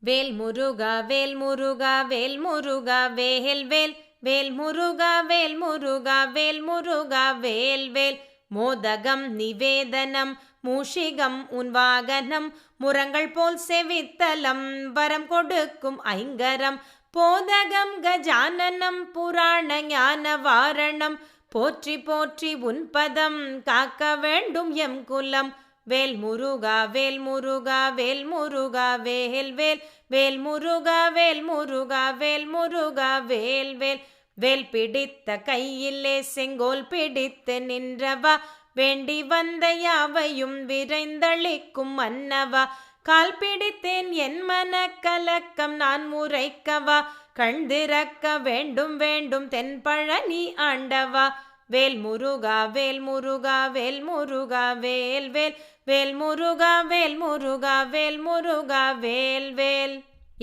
வேல் முருகா வேல் முருகா வேல் முருகா வேல் வேல் வேல் முருகா வேல் முருகா வேல் முருகா வேல் வேல். மோதகம் நிவேதனம் மூஷிகம் உன் வாகனம் முரங்கள் போல் செவித்தலம் வரம் கொடுக்கும் ஐங்கரம் போதகம் கஜானனம் புராண ஞான வாரணம் போற்றி போற்றி உன் பதம் காக்க வேண்டும் எம் குலம். வேல் முருகா வேல் முருகா வேல் முருகா வேல் வேல் வேல் முருகா வேல் முருகா வேல் முருகா வேல் வேல். வேல் பிடித்த கையிலே செங்கோல் பிடித்து நின்றவா வேண்டி வந்த யாவையும் விரைந்தளிக்கும் மன்னவா. கால் பிடித்தேன் என் மன கலக்கம் நான் முறைக்கவா கண் திறக்க வேண்டும் வேண்டும் தென்பழனி ஆண்டவா. வேல் முருகா வேல் முருகா வேல் முருகா வேல் வேல் வேல் முருகா வேல் முருகா வேல் முருகா வேல் வேல்.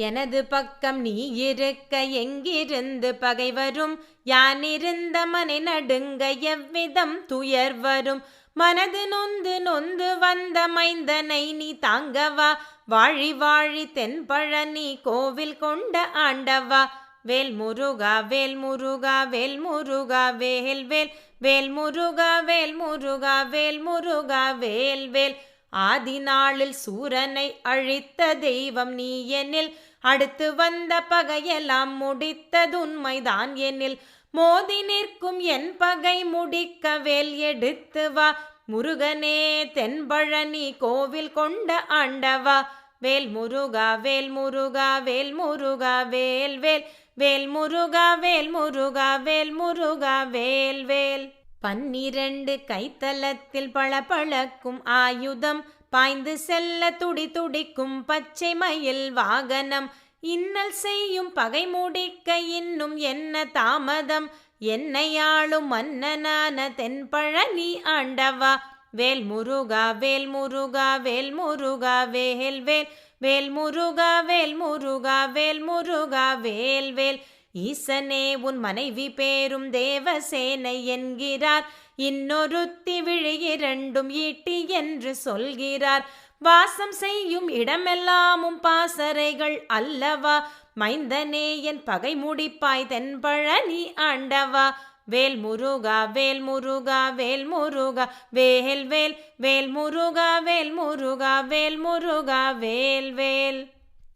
எனது பக்கம் நீ இருக்க எங்கிருந்து பகை வரும் யானிருந்த மனை நடுங்க எவ்விதம் துயர் வரும். மனது நொந்து நொந்து வந்த மைந்தனை நீ தாங்கவா வாழி வாழி தென்பழனி கோவில் கொண்ட ஆண்டவா. வேல் முருகா வேல் முருகா வேல் முருகா வேல் வேல் வேல் முருகா வேல் முருகா வேல் முருகா வேல் வேல். ஆதி நாளில் சூரனை அழித்த தெய்வம் நீ எனில் அடுத்து வந்த பகையெல்லாம் முடித்ததுண்மைதான் எனில் மோதி நிற்கும் என் பகை முடிக்க வேல் எடுத்து வா முருகனே தென்பழனி கோவில் கொண்ட ஆண்டவா. வேல் முருகா வேல் முருகா வேல் முருகா வேல் வேல் வேல் முருகா வேல் முருகா வேல் முருகா வேல் வேல். 12 கைத்தலத்தில் பளபளக்கும் ஆயுதம் பாய்ந்து செல்ல துடி துடிக்கும் பச்சை மயில் வாகனம் இன்னல் செய்யும் பகை முடிக்க இன்னும் என்ன தாமதம் என்னையாளும் மன்னனான தென்பழனி ஆண்டவா. வேல் முருகா வேல் முருகா வேல் முருகா வேல் வேல் வேல் முருகா வேல் முருகா வேல் முருகா வேல் வேல். ஈசனே உன் மனைவி பேரும் தேவசேனை என்கிறார் இன்னொருத்தி விழியிரண்டும் ஈட்டி என்று சொல்கிறார். வாசம் செய்யும் இடமெல்லாமும் பாசறைகள் அல்லவா மைந்தனே என் பகை முடிப்பாய் தென்பழனி ஆண்டவா. வேல் முருகா வேல் முருகா வேல் முருகா வேல் வேல் வேல் முருகா வேல் முருகா வேல் முருகா வேல் வேல்.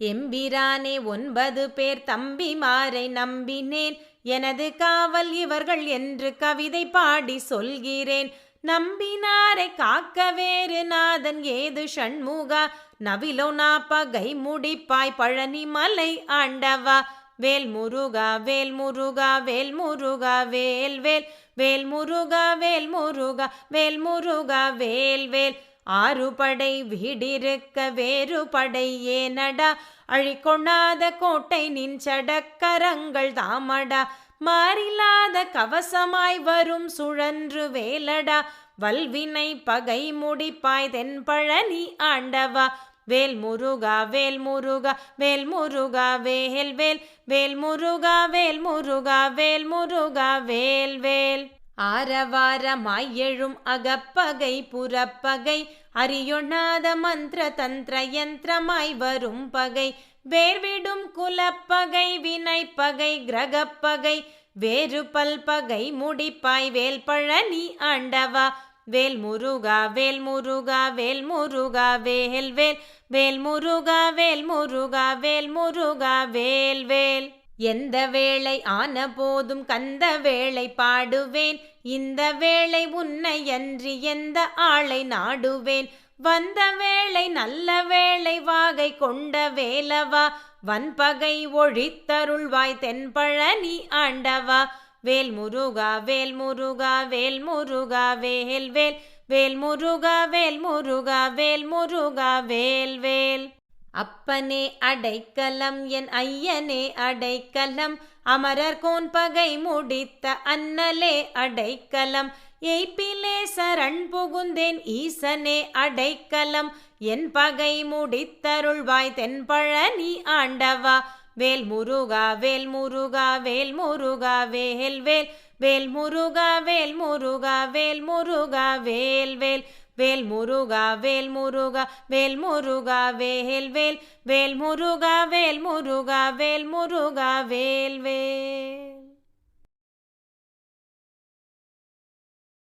எம்பிரானே 9 பேர் தம்பிமாரை நம்பினேன் எனது காவல் இவர்கள் என்று கவிதை பாடி சொல்கிறேன். நம்பினாரை காக்க வேறு நாதன் ஏது ஷண்முகா நவிலோனா பகை முடிப்பாய் பழனி மலை ஆண்டவா. வேல் முருகா வேல் முருகா வேல் முருகா வேல் வேல் வேல் முருகா வேல் முருகா வேல் முருகா வேல் வேல். 6 படை வீடிருக்க வேறு படை ஏனடா அழிக்கொண்ணாத கோட்டை நின் சடக்கரங்கள் தாமடா மாறிலாத கவசமாய் வரும் சுழன்று வேலடா வல்வினை பகை முடிப்பாய் தென்பழனி ஆண்டவா. வேல் முருகா வேல் முருகா வேல் முருகா வேல் வேல் வேல் முருகா வேல் முருகா வேல் முருகா வேல் வேல். ஆரவாரமாய் எழும் அகப்பகை புறப்பகை அறியொண்ணாத மந்திர தந்திர யந்திரமாய் வரும் பகை வேர்விடும் குலப்பகை வினைப்பகை கிரகப்பகை வேறு பல்பகை முடிப்பாய் வேல் பழனி ஆண்டவா. வேல் முருகா வேல் முருகா வேல் முருகா வேல் வேல் வேல் முருகா வேல் முருகா வேல் முருகா வேல் வேல். எந்த வேளை ஆன போதும் கந்த வேளை பாடுவேன் இந்த வேளை உன்னை அன்றி எந்த ஆளை நாடுவேன். வந்த வேளை நல்ல வேளை வாகை கொண்ட வேலவா வன்பகை ஒழித்தருள்வாய் தென்பழனி ஆண்டவா. வேல் முருகா வேல் முருகா வேல் முருகா வேல் வேல் வேல் முருகா வேல் முருகா வேல் முருகா வேல் வேல். அப்பனே அடைக்கலம் என் ஐயனே அடைக்கலம் அமரர் கோன் பகை முடித்த அண்ணலே அடைக்கலம் எய்ப்பிலே சரண் புகுந்தேன் ஈசனே அடைக்கலம் என் பகை முடித்தருள்வாய் தென்பழனி ஆண்டவா. வேல் முருகா வேல் முருகா வேல் முருகா வேல் வேல் வேல் முருகா வேல் முருகா வேல் முருகா வேல் வேல். வேல் முருகா வேல் முருகா வேல் முருகா வேல் வேல் வேல் முருகா வேல் முருகா வேல் முருகா வேல் வேல்.